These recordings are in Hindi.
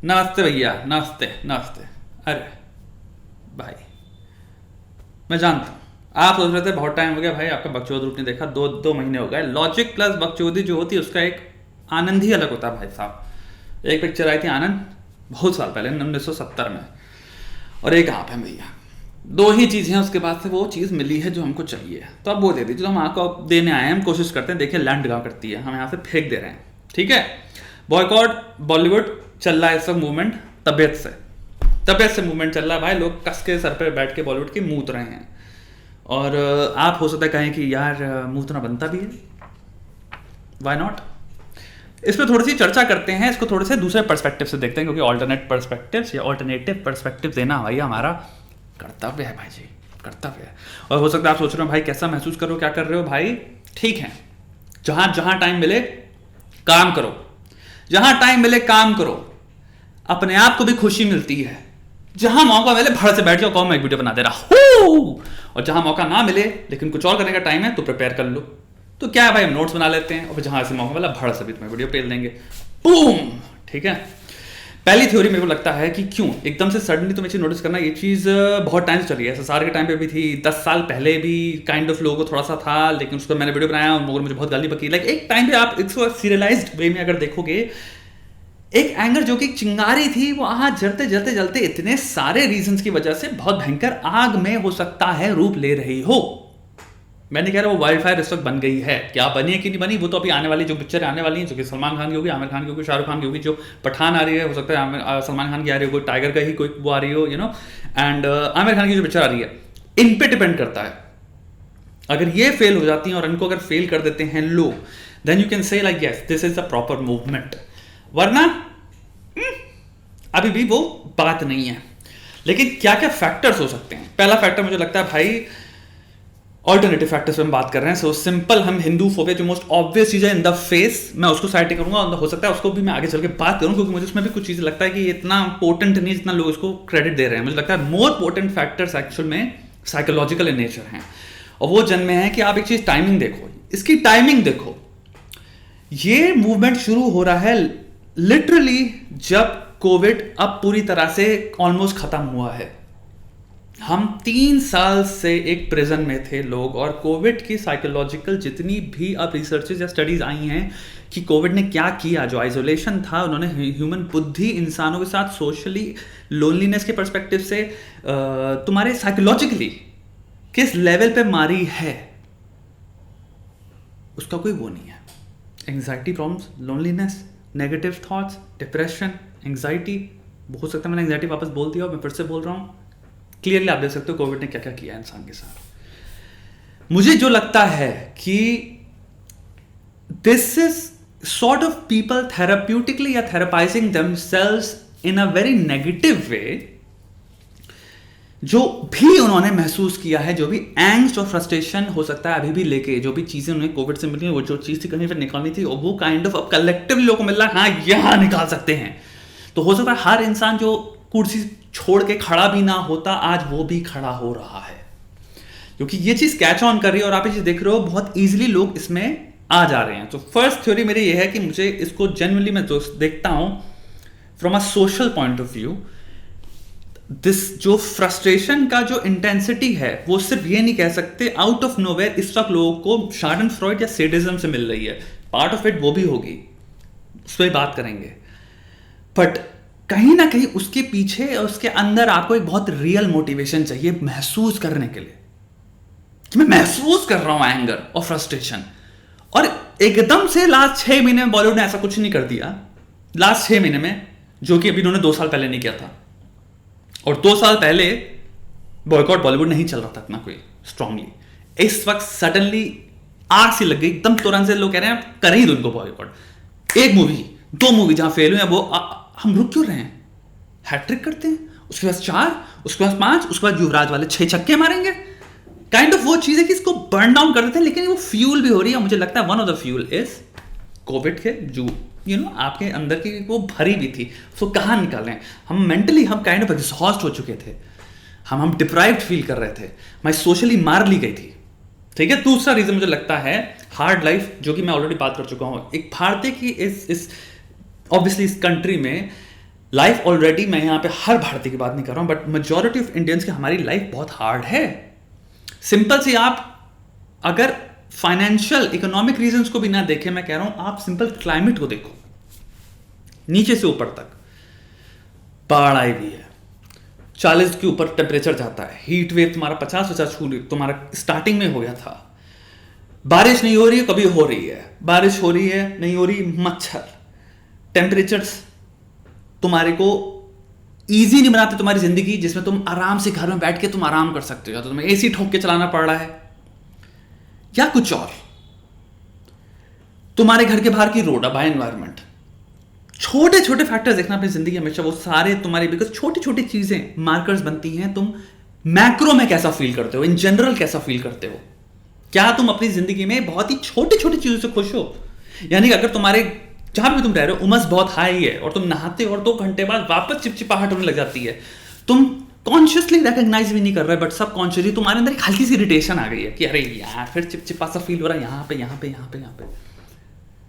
नमस्ते भैया, नमस्ते नमस्ते। अरे भाई, मैं जानता हूँ आप सोच रहे थे बहुत टाइम हो गया भाई आपका बकचोद रूप नहीं देखा, दो महीने हो गए। लॉजिक प्लस बकचोदी जो होती है उसका एक आनंद ही अलग होता है भाई साहब। एक पिक्चर आई थी आनंद बहुत साल पहले 1970 में, और एक आप है भैया। दो ही चीज़ें हैं, उसके बाद से वो चीज़ मिली है जो हमको चाहिए, तो अब वो दे दीजिए। हम आपको देने आए हैं, हम कोशिश करते हैं, देखिए लैंड कहाँ करती है, हम यहाँ से फेंक दे रहे हैं। ठीक है, बॉयकॉट बॉलीवुड चल रहा है इस वक्त मूवमेंट, तबियत से मूवमेंट चल रहा है भाई। लोग कस के सर पे बैठ के बॉलीवुड की मूत रहे हैं। और आप हो सकता है कहें कि यार मूतना बनता भी है, वाई नॉट। इस पर थोड़ी सी चर्चा करते हैं, इसको थोड़े से दूसरे पर्सपेक्टिव से देखते हैं, क्योंकि ऑल्टरनेटिव पर्सपेक्टिव देना भाई हमारा कर्तव्य है भाई जी, कर्तव्य है। और हो सकता है आप सोच रहे हो भाई कैसा महसूस करो, क्या कर रहे हो भाई। ठीक है, जहां टाइम मिले काम करो, जहां टाइम मिले काम करो, अपने आप को भी खुशी मिलती है। जहां मौका मिले भड़ से बैठ जाओ, कौन मैं एक वीडियो बना दे रहा हूं। और जहां मौका ना मिले लेकिन कुछ और करने का टाइम है तो प्रिपेयर कर लो। तो क्या है भाई, हम नोट्स बना लेते हैं और फिर जहां से मौका मिला भड़ से भी तुम्हें वीडियो पेल देंगे, बूम। ठीक है, पहली थ्योरी मेरे को लगता है कि क्यों एकदम से सडनली तुम ये चीज नोटिस करना, ये चीज बहुत टाइम से चली है। SSR के टाइम पे भी थी, 10 साल पहले भी काइंड ऑफ लोगों को थोड़ा सा था, लेकिन उस पर मैंने वीडियो बनाया और मुझे बहुत गाली बकी। लाइक एक टाइम पे आप इसको सीरियलाइज्ड वे में अगर देखोगे, एक एंगर जो कि चिंगारी थी वो आज जलते जलते जलते इतने सारे रीजंस की वजह से बहुत भयंकर आग में हो सकता है रूप ले रही हो। मैं नहीं कह रहा वो वाइल्ड फायर इस वक्त बन गई है, क्या बनी है कि नहीं बनी, वो तो अभी आने वाली जो पिक्चर आने वाली है, जो कि सलमान खान की होगी, आमिर खान की होगी, शाहरुख खान की होगी। जो पठान आ रही है, हो सकता है सलमान खान की आ रही हो, टाइगर का ही कोई वो आ रही हो, you know. And Aamir Khan की जो पिक्चर आ रही है, इन पे डिपेंड करता है। अगर ये फेल हो जाती है और इनको अगर फेल कर देते हैं लोग, then you can say like yes this is a proper movement. वरना अभी भी वो बात नहीं है। लेकिन क्या क्या फैक्टर्स हो सकते हैं? पहला फैक्टर मुझे लगता है भाई, ऑल्टरनेटिव फैक्टर्स पे हम बात कर रहे हैं। सो सिंपल, हम हिंदू फोबिया जो मोस्ट ऑब्वियस चीज है इन द फेस, मैं उसको साइड करूंगा। हो सकता है उसको भी मैं आगे चल के बात करूं, क्योंकि मुझे उसमें भी कुछ चीजें लगता है कि इतना पोटेंट नहीं जितना लोग इसको क्रेडिट दे रहे हैं। मुझे लगता है मोर पोटेंट फैक्टर्स एक्चुअल में साइकोलॉजिकल इन नेचर हैं, और वो जन्मे हैं कि आप एक चीज टाइमिंग देखो, इसकी टाइमिंग देखो। ये मूवमेंट शुरू हो रहा है लिटरली जब कोविड अब पूरी तरह से ऑलमोस्ट खत्म हुआ है। हम 3 साल से एक प्रिजन में थे लोग, और कोविड की साइकोलॉजिकल जितनी भी अब रिसर्चेज या स्टडीज आई हैं कि कोविड ने क्या किया, जो आइसोलेशन था, उन्होंने ह्यूमन बुद्धि, इंसानों के साथ सोशली लोनलीनेस के पर्सपेक्टिव से तुम्हारे साइकोलॉजिकली किस लेवल पे मारी है, उसका कोई वो नहीं है। Anxiety problems, loneliness, negative thoughts, depression, anxiety. हो सकता है मैंने एंग्जाइटी वापस बोल दिया, मैं फिर से बोल रहा हूँ। क्लियरली आप देख सकते हो कोविड ने क्या क्या किया इंसान के साथ। मुझे जो लगता है कि this is sort of people therapeutically या therapising themselves in a very negative way. जो भी उन्होंने महसूस किया है, जो भी एंग्स्ट और फ्रस्ट्रेशन हो सकता है अभी भी लेके, जो भी चीजें उन्हें कोविड से मिली, वो जो चीज थी कहीं पर निकालनी थी, और वो काइंड ऑफ अब कलेक्टिवली लोगों को मिल रहा है, हाँ यहां निकाल सकते हैं। तो हो सकता है हर इंसान जो कुर्सी छोड़ के खड़ा भी ना होता, आज वो भी खड़ा हो रहा है, क्योंकि ये चीज कैच ऑन कर रही है। और आप ये चीज देख रहे हो, बहुत इजीली लोग इसमें आ जा रहे हैं। तो फर्स्ट थ्योरी मेरी ये है कि मुझे इसको जेन्युइनली मैं देखता हूं from a social point of view. This जो फ्रस्ट्रेशन का जो इंटेंसिटी है, वो सिर्फ ये नहीं कह सकते आउट ऑफ नोवेयर इस वक्त लोगों को शार्डनफ्रॉइड या सेडिज्म से मिल रही है। पार्ट ऑफ इट वो भी होगी, उस पर बात करेंगे, बट कहीं ना कहीं उसके पीछे और उसके अंदर आपको एक बहुत रियल मोटिवेशन चाहिए महसूस करने के लिए, कि मैं महसूस कर रहा हूं एंगर और फ्रस्ट्रेशन। और एकदम से लास्ट 6 महीने में बॉलीवुड ने ऐसा कुछ नहीं कर दिया, लास्ट 6 महीने में, जो कि अभी उन्होंने 2 साल पहले नहीं किया था। और 2 साल पहले बॉयकॉट बॉलीवुड नहीं चल रहा था इतना कोई स्ट्रांगली। इस वक्त सडनली आग सी लग गई, एकदम तुरंत से लोग कह रहे हैं कर ही दो इनको बॉयकॉट। 1 मूवी 2 मूवी जहां फेल हुए हैं, वो हम रुक क्यों रहे हैं? हैट्रिक करते हैं, उसके बाद 4, उसके बाद 5, उसके बाद युवराज वाले 6 छक्के मारेंगे। काइंड ऑफ वो चीज है कि इसको बर्न डाउन कर देते हैं, लेकिन वो फ्यूल भी हो रही है। मुझे लगता है one of the fuel is Covid के जो आपके अंदर की वो भरी भी थी, उसको कहाँ निकालें। हम मेंटली हम काइंड ऑफ एग्जॉस्ट हो चुके थे, हम डिप्राइव्ड फील कर रहे थे, हमारी सोशली मार ली गई थी। ठीक है, दूसरा रीजन मुझे लगता है हार्ड लाइफ, जो कि मैं ऑलरेडी बात कर चुका हूं। एक भारतीय की इस ऑब्वियसली इस कंट्री में लाइफ ऑलरेडी, मैं यहाँ पे हर भारतीय की बात नहीं कर रहा हूँ, बट मेजॉरिटी ऑफ इंडियंस की हमारी लाइफ बहुत हार्ड है। सिंपल सी, आप अगर फाइनेंशियल इकोनॉमिक रीजंस को भी ना देखें, मैं कह रहा हूं आप सिंपल क्लाइमेट को देखो, नीचे से ऊपर तक बाढ़ आई हुई है, 40 के ऊपर टेम्परेचर जाता है, हीट वेव तुम्हारा 50 छू तुम्हारा स्टार्टिंग में हो गया था, बारिश नहीं हो रही है, कभी हो रही है, बारिश हो रही है, नहीं हो रही, मच्छर, टेम्परेचर्स तुम्हारे को इजी नहीं बनाते तुम्हारी जिंदगी, जिसमें तुम आराम से घर में बैठ के तुम आराम कर सकते हो, तो तुम्हें एसी ठोक के चलाना पड़ रहा है या कुछ और। तुम्हारे घर के बाहर की रोड, बाय एनवायरमेंट, छोटे छोटे फैक्टर्स देखना अपनी जिंदगी हमेशा, वो सारे तुम्हारी, बिकॉज छोटी छोटी चीजें मार्कर्स बनती हैं, तुम मैक्रो में कैसा फील करते हो, इन जनरल कैसा फील करते हो, क्या तुम अपनी जिंदगी में बहुत ही छोटी छोटी चीजों से खुश हो। यानी कि अगर तुम्हारे जहां भी तुम रह रहे हो उमस बहुत हाई है और तुम नहाते हो और 2 घंटे बाद वापस चिपचिपाहट होने लग जाती है, तुम कॉन्शियसली रिकॉग्नाइज भी नहीं कर रहे, बट सब कॉन्शियसली तुम्हारे अंदर एक हल्की सी इरिटेशन आ गई है कि अरे यार फिर चिपचिपा सा फील हो रहा है यहाँ पे यहाँ पे यहाँ पे यहाँ पे,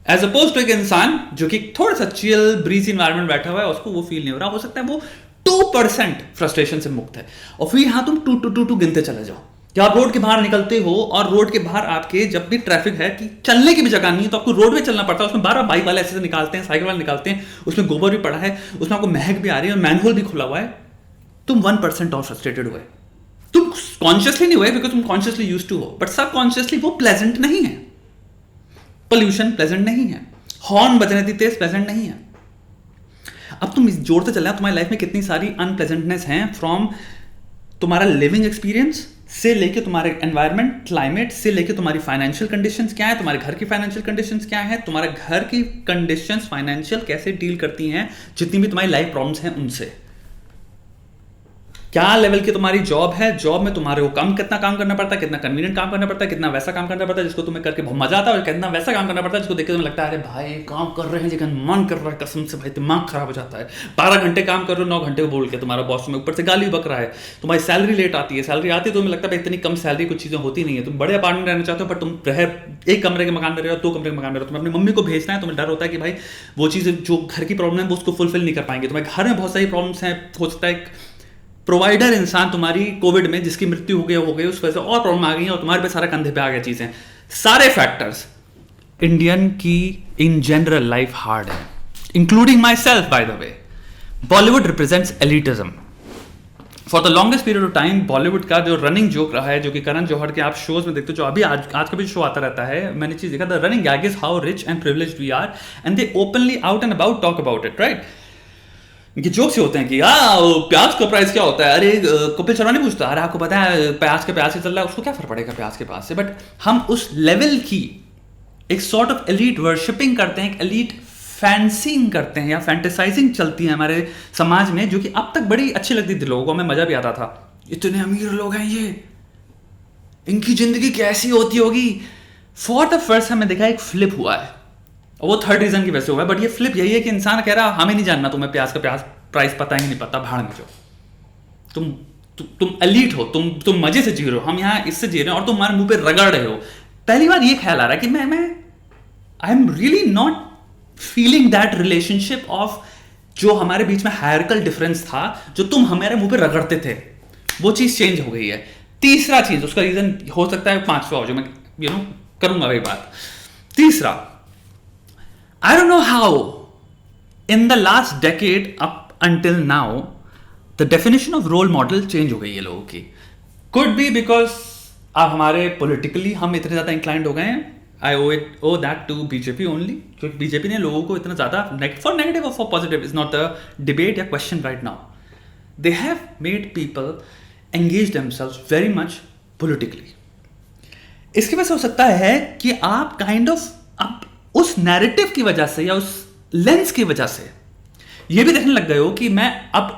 एज अपोज टू एक इंसान जो कि थोड़ा सा चिल ब्रीज इन्वायरमेंट बैठा हुआ है, उसको वो फील नहीं हो रहा, हो सकता है वो 2% फ्रस्ट्रेशन से मुक्त है। और फिर यहाँ तुम टू गिनते चले जाओ कि आप रोड के बाहर निकलते हो और रोड के बाहर आपके जब भी ट्रैफिक है कि चलने की भी जगह नहीं है तो आपको रोड पे चलना पड़ता है, उसमें 12 बाइक वाले ऐसे निकालते हैं, साइकिल वाले निकालते हैं, उसमें गोबर भी पड़ा है, उसमें आपको महक भी आ रही है और मैनहोल भी खुला हुआ है, तुम 1% और फ्रस्ट्रेटेड हुए। तुम कॉन्शियसली नहीं हुए बिकॉज तुम कॉन्शियसली यूज्ड टू हो, बट सब कॉन्शियसली वो प्लेजेंट नहीं है, पोल्यूशन प्लेजेंट नहीं है, हॉर्न बजने दी तेज प्लेजेंट नहीं है। अब तुम जोड़ते चल रहे हो तुम्हारी लाइफ में कितनी सारी अनप्लेजेंटनेस हैं, फ्रॉम तुम्हारा लिविंग एक्सपीरियंस से लेके तुम्हारे एनवायरनमेंट क्लाइमेट से लेके तुम्हारी फाइनेंशियल कंडीशंस क्या है, तुम्हारे घर की फाइनेंशियल कंडीशंस क्या है, तुम्हारे घर की कंडीशंस फाइनेंशियल कैसे डील करती हैं जितनी भी तुम्हारी लाइफ प्रॉब्लम्स हैं उनसे, क्या लेवल की तुम्हारी जॉब है, जॉब में तुम्हारे को कम कितना काम करना पड़ता है, कितना कन्वीनियंट काम करना पड़ता है, कितना वैसा काम करना पड़ता है जिसको तुम्हें करके बहुत मजा आता है, और कितना वैसा काम करना पड़ता है जिसको देख के तुम्हें लगता है अरे भाई काम कर रहे हैं लेकिन मन कर रहा है कसम से भाई दिमाग खराब हो जाता है। 12 घंटे काम कर रहे हो, 9 घंटे बोल के तुम्हारा बॉस में ऊपर से गाली बक रहा है, तुम्हारी सैलरी लेट आती है, सैलरी आती है तो तुम्हें लगता है इतनी कम सैलरी कुछ चीजें होती नहीं है, तुम बड़े अपार्टमेंट रहना चाहते हो पर तुम एक कमरे के मकान में रहे हो, 2 कमरे के मकान में रहो, तुम्हें अपनी मम्मी को भेजना है, तुम्हें डर होता है कि भाई वो चीज़ जो घर की प्रॉब्लम है वो उसको फुलफिल नहीं कर पाएंगे, तुम्हारे घर में बहुत सारी प्रॉब्लम्स हैं, हो सकता है प्रोवाइडर इंसान तुम्हारी कोविड में जिसकी मृत्यु हो गई उस वजह से और प्रॉब्लम आ गई है और तुम्हारे पे सारा कंधे पे आ गया चीजें, सारे फैक्टर्स। इंडियन की इन जनरल लाइफ हार्ड है, including my self by the way. Bollywood represents elitism for the longest period of time. Bollywood का जो रनिंग जोक रहा है, जो कि करण जौहर के आप शोज में देखते हो, जो अभी आज का भी शो आता रहता है, मैंने चीज देखा, the running gag is how rich and privileged we are and they openly out and about talk about it, right. ये जोक्स होते हैं कि प्याज का प्राइस क्या होता है, अरे कपिल शर्मा नहीं पूछता, अरे आपको पता है प्याज से चल रहा है, उसको क्या फर्क पड़ेगा प्याज के पास से। बट हम उस लेवल की एक सॉर्ट ऑफ एलीट वर्शिपिंग करते हैं, एक एलीट फैंसिंग करते हैं या फैंटेसाइजिंग चलती है हमारे समाज में, जो कि अब तक बड़ी अच्छी लगती थी लोगों को, हमें मजा भी आता था, इतने अमीर लोग हैं ये, इनकी जिंदगी कैसी होती होगी। फॉर द फर्स्ट हमें देखा एक फ्लिप हुआ है, और वो थर्ड रीजन की वजह से हुआ है, बट ये फ्लिप यही है कि इंसान कह रहा हमें नहीं जानना, तुम्हें प्याज प्राइस पता ही नहीं, पता भाड़ में जो तुम एलीट हो, तुम मजे से जी रहे हो, हम यहाँ इससे जी रहे हैं और तुम हमारे मुंह पे रगड़ रहे हो। पहली बार ये ख्याल आ रहा है कि मैं I am really not feeling that relationship of जो हमारे बीच में हायरकल डिफरेंस था, जो तुम हमारे मुंह पे रगड़ते थे, वो चीज चेंज हो गई है। तीसरा चीज, उसका रीजन हो सकता है 5वां, जो मैं करूंगा वही बात। तीसरा, I don't know how in the last decade up until now the definition of role model change हो गई है लोगों की। Could be because अब हमारे politically हम इतने ज़्यादा inclined हो गए हैं। I owe that to BJP only, क्योंकि BJP ने लोगों को इतना ज़्यादा for negative or for positive is not the debate या question right now. They have made people engage themselves very much politically. इसकी वजह से हो सकता है कि आप kind of आप उस नैरेटिव की वजह से या उस लेंस की वजह से ये भी देखने लग गए हो कि मैं अब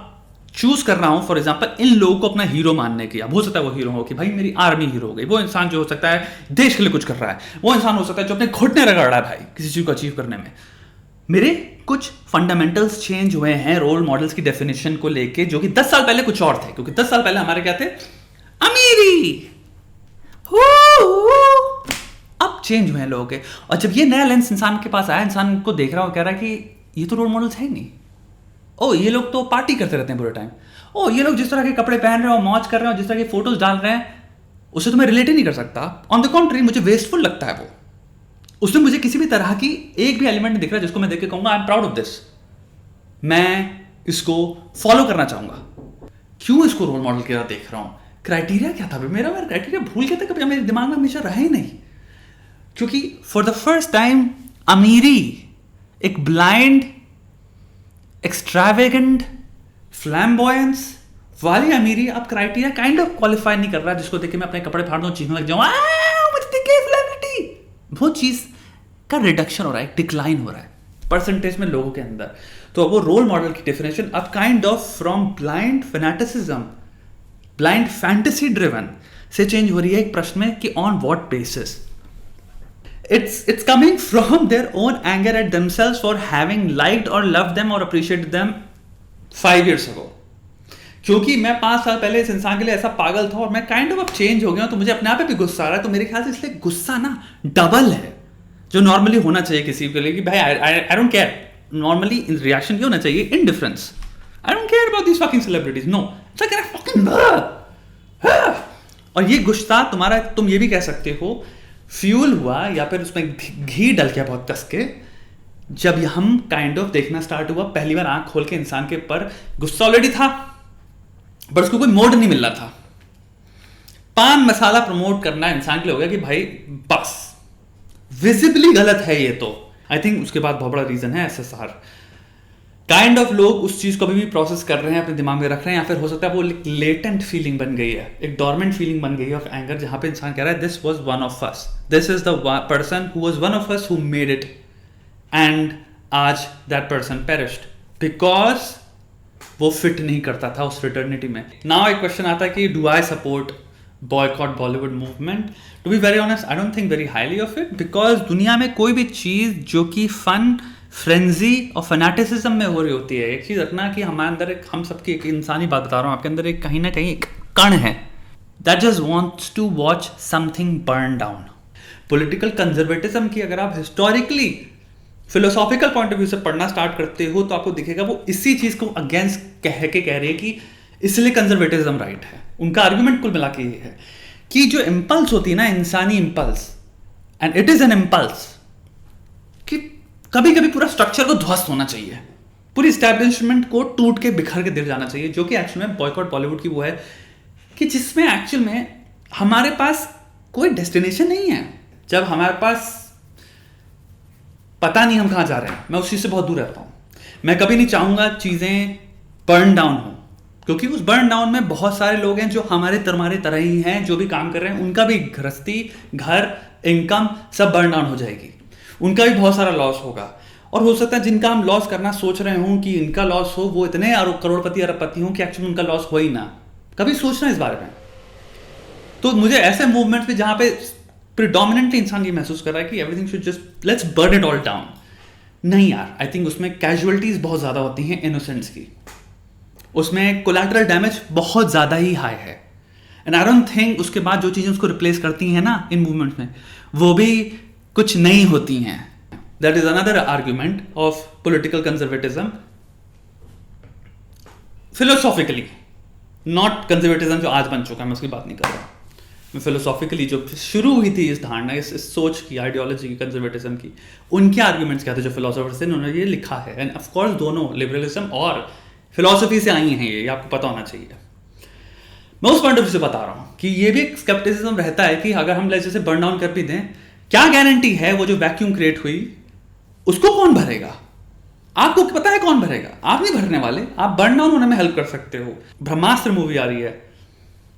चूज कर रहा हूं फॉर एग्जांपल इन लोगों को अपना हीरो मानने की। अब हो सकता है वो हीरो हो कि भाई मेरी आर्मी हीरो हो गई, वो इंसान जो हो सकता है देश के लिए कुछ कर रहा है, वो इंसान हो सकता है जो अपने घुटने रगड़ रहा है भाई किसी चीज को अचीव करने में। मेरे कुछ फंडामेंटल्स चेंज हुए हैं रोल मॉडल्स की डेफिनेशन को लेके, जो कि 10 साल पहले कुछ और थे, क्योंकि 10 साल पहले हमारे क्या थे, अमीरी, अब चेंज हुए हैं लोगों के। और जब ये नया लेंस इंसान के पास आया, इंसान को देख रहा हो, कह रहा है कि ये तो रोल मॉडल्स है नहीं, ओ ये लोग तो पार्टी करते रहते हैं पूरे टाइम, ओ ये लोग जिस तरह के कपड़े पहन रहे हो, मौज कर रहे हो, जिस तरह की फोटोज डाल रहे हैं, उससे तो मैं रिलेट ही नहीं कर सकता। ऑन द कॉन्ट्री मुझे वेस्टफुल लगता है वो। उसमें मुझे किसी भी तरह की एक भी एलिमेंट नहीं दिख रहा जिसको मैं देख के कहूंगा I am proud of this, मैं इसको फॉलो करना चाहूंगा। क्यों इसको रोल मॉडल की तरह देख रहा हूं? क्राइटेरिया क्या था? मेरा क्राइटेरिया भूल गया था, कभी मेरे दिमाग में हमेशा रहा ही नहीं। क्योंकि फॉर द फर्स्ट टाइम अमीरी, एक ब्लाइंड एक्सट्रावेगेंट फ्लैम्बॉयंस वाली अमीरी अब क्राइटेरिया काइंड ऑफ क्वालिफाई नहीं कर रहा, जिसको देख के मैं अपने कपड़े फाड़ दूं, चीखने लग जाऊं, मुझे दिखे सेलिब्रिटी। वो चीज का रिडक्शन हो रहा है, डिक्लाइन हो रहा है परसेंटेज में लोगों के अंदर। तो वो रोल मॉडल की डेफिनेशन अब kind of from blind fanaticism, blind fantasy driven से चेंज हो रही है एक प्रश्न में कि on what basis. It's coming from their own anger at themselves for having liked or loved them or appreciated them 5 years ago. क्योंकि मैं 5 साल पहले इस इंसान के लिए ऐसा पागल था और मैं काइंड ऑफ अब चेंज हो गया, तो मुझे अपने आप पे भी गुस्सा आ रहा है। तो मेरे ख्याल से इसलिए गुस्सा ना डबल है, जो नॉर्मली होना चाहिए किसी के लिए कि भाई I don't care. Normally reaction क्या होना चाहिए? Indifference. I don't care about this fucking celebrities, no it's like fucking. और ये गुस्सा तुम्हारा, तुम ये भी कह सकते हो फ्यूल हुआ या फिर उसमें घी डल गया बहुत कस के, जब हम काइंड ऑफ देखना स्टार्ट हुआ पहली बार आंख खोल के इंसान के ऊपर। गुस्सा ऑलरेडी था बट उसको कोई मोड नहीं मिल रहा था। पान मसाला प्रमोट करना इंसान के लिए हो गया कि भाई बस विजिबली गलत है ये। तो आई थिंक उसके बाद बहुत बड़ा रीजन है SSR। काइंड ऑफ लोग उस चीज को अभी भी प्रोसेस कर रहे हैं, अपने दिमाग में रख रहे हैं, या फिर हो सकता है वो लेटेंट फीलिंग बन गई है, एक डॉर्मेंट फीलिंग बन गई है ऑफ एंगर, जहां पे इंसान कह रहा है this was one of us, this is the person who was one of us who made it, and आज दैट पर्सन पेरिश्ड बिकॉज वो फिट नहीं करता था उस फ्रेटर्निटी में। नाउ एक क्वेश्चन आता है कि do I support boycott Bollywood movement? To be very honest I don't think very highly of it, because दुनिया में कोई भी चीज जो कि फन, फ्रेंजी और फैनेटिसिज्म में हो रही होती है, एक चीज रखना कि हमारे अंदर एक, हम सबकी एक इंसानी बात बता रहा हूं, आपके अंदर एक कहीं ना कहीं एक कण है that just wants to watch something burn down. Political conservatism की अगर आप historically philosophical point of view से पढ़ना स्टार्ट करते हो तो आपको दिखेगा वो इसी चीज को अगेंस्ट कह रही है कि इसलिए कंजर्वेटिज्म राइट है। उनका आर्ग्यूमेंट कुल मिला के ये है कि जो इंपल्स होती है ना, इंसानी impulse, and it is an impulse, कि कभी कभी पूरा स्ट्रक्चर को ध्वस्त होना चाहिए, पूरी स्टैब्लिशमेंट को टूट के बिखर के गिर जाना चाहिए, जो कि एक्चुअल में बॉयकॉट बॉलीवुड की वो है कि जिसमें एक्चुअल में हमारे पास कोई डेस्टिनेशन नहीं है। जब हमारे पास पता नहीं हम कहां जा रहे हैं, मैं उस चीज से बहुत दूर रहता हूं। मैं कभी नहीं चाहूंगा चीजें बर्न डाउन हो, क्योंकि उस बर्न डाउन में बहुत सारे लोग हैं जो हमारे तरह ही हैं, जो भी काम कर रहे हैं, उनका भी गृहस्थी, घर, इनकम सब बर्न डाउन हो जाएगी, उनका भी बहुत सारा लॉस होगा। और हो सकता है जिनका हम लॉस करना सोच रहे हों कि इनका लॉस हो, वो इतने करोड़पति अरबपति हों कि एक्चुअली उनका लॉस हो ही ना। कभी सोचना इस बारे में। तो मुझे ऐसे मूवमेंट्स में जहां पे प्रिडोमिनेंटली इंसान ये महसूस कर रहा है कि everything should just let's burn it all down, नहीं यार, आई थिंक उसमें कैजुअलिटीज बहुत ज्यादा होती हैं इनोसेंट्स की, उसमें कोलैटरल डैमेज बहुत ज्यादा ही हाई है, एंड आई डोंट थिंक उसके बाद जो चीजें उसको रिप्लेस करती हैं ना इन मूवमेंट्स में, वो भी कुछ नहीं होती हैं। That is another argument of political conservatism philosophically, not conservatism जो आज बन चुका है, मैं उसकी बात नहीं कर रहा। मैं फिलोसॉफिकली जो शुरू हुई थी इस धारणा, इस सोच की, आइडियोलॉजी की, कंजर्वेटिज्म की, उनके आर्ग्यूमेंट्स क्या थे जो फिलोसोफर्स थे, उन्होंने ये लिखा है। एंड ऑफ कोर्स दोनों लिबरलिज्म और फिलोसफी से आई हैं, ये आपको पता होना चाहिए। मैं उस पॉइंट ऑफ व्यू से बता रहा हूं कि ये भी एक स्केप्टिसिज्म रहता है कि अगर हम जैसे बर्न डाउन कर भी दें, क्या गारंटी है वो जो वैक्यूम क्रिएट हुई उसको कौन भरेगा? आपको पता है कौन भरेगा? आप नहीं भरने वाले, आप बर्न डाउन होने में हेल्प कर सकते हो। ब्रह्मास्त्र मूवी आ रही है,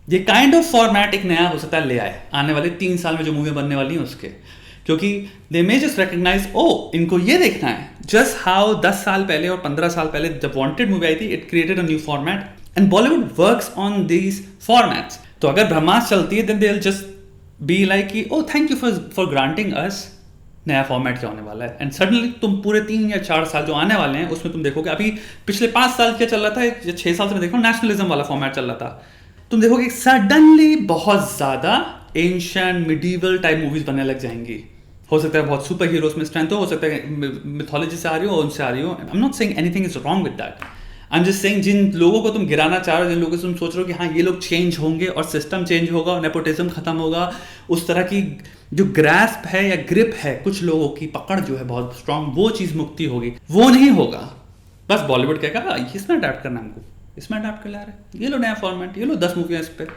ये काइंड ऑफ फॉर्मेट एक नया हो सकता है ले आए आने वाले 3 साल में जो मूवी बनने वाली है उसके, क्योंकि दे मे जस्ट रिकॉग्नाइज, ओ इनको ये देखना है, जस्ट हाउ 10 साल पहले और 15 साल पहले जब वांटेड मूवी आई थी, it created a new format and Bollywood works on these formats. तो अगर ब्रह्मास्त्र चलती है then they will just be like कि oh thank you for granting us नया फॉर्मेट क्या होने वाला है। एंड सडनली तुम पूरे 3 या 4 साल जो आने वाले हैं उसमें तुम देखोगे, अभी पिछले 5 साल क्या चल रहा था या 6 साल से मैं देखो नेशनलिज्म वाला फॉर्मेट चल रहा था, तुम देखोगे सडनली बहुत ज्यादा एंशिएंट मिडीवल टाइप मूवीज बनने लग जाएंगी। हो सकता है बहुत सुपर हीरोज में स्ट्रेंथ हो सकता है मिथोलॉजी से आ रही हो, उनसे आ रही हो। I am not saying anything is wrong with that, I am just saying, जिन लोगों को तुम गिराना चाह रहे हो, जिन लोगों को तुम सोच रहे हो कि हाँ ये लोग चेंज होंगे और सिस्टम चेंज होगा और नेपोटिज्म खत्म होगा, उस तरह की जो ग्रैस्प है या ग्रिप है कुछ लोगों की, पकड़ जो है बहुत स्ट्रांग, वो चीज मुक्ति होगी, वो नहीं होगा। बस बॉलीवुड क्या कहा, इसमें अडेप्ट करना हमको, इसमें अडेप्ट कर ला रहे, ये लो नया फॉर्मेट, ये लो 10 मूवियाँ इस पर,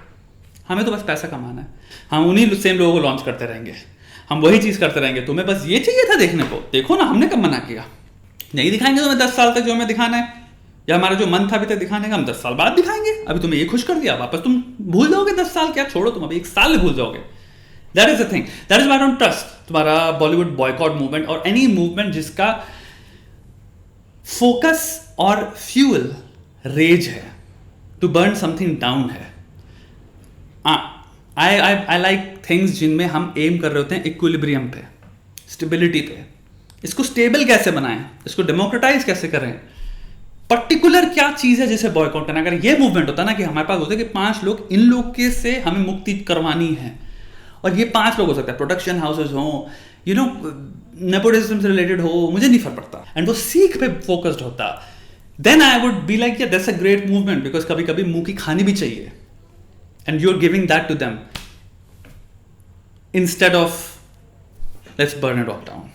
हमें तो बस पैसा कमाना है, हम उन्हीं सेम लोगों को लॉन्च करते रहेंगे, हम वही चीज़ करते रहेंगे, तुम्हें बस ये चाहिए था देखने को, देखो ना हमने कब मना किया, नहीं दिखाएंगे तुम्हें 10 साल तक जो हमें दिखाना है, या हमारा जो मन था अभी तक दिखाने का, हम 10 साल बाद दिखाएंगे, अभी तुम्हें ये खुश कर दिया, वापस तुम भूल जाओगे 10 साल, क्या छोड़ो तुम अभी 1 साल भूल जाओगे। That is the thing, that is why I don't trust तुम्हारा बॉलीवुड बॉयकॉट मूवमेंट और एनी मूवमेंट जिसका फोकस और फ्यूल रेज है, टू बर्न समथिंग डाउन है। आई लाइक थिंग्स जिनमें हम एम कर रहे होते हैं इक्विलिब्रियम पे, स्टेबिलिटी पे, इसको स्टेबल कैसे बनाएं, इसको डेमोक्रेटाइज कैसे करें, पर्टिकुलर क्या चीज है जिसे बॉयकॉट करना। अगर ये मूवमेंट होता ना कि हमारे पास होता है कि 5 लोग, इन लोग के से हमें मुक्ति करवानी है, और ये 5 लोग हो सकता है, प्रोडक्शन हाउसेज हो, यू नो नेपोटिज्म से रिलेटेड हो, मुझे नहीं फर्क पड़ता, एंड वो सीख पे फोकस्ड होता, then I would be like that's a great movement, because कभी कभी मुंह की खानी भी चाहिए, and you are giving that to them instead of let's burn it all down.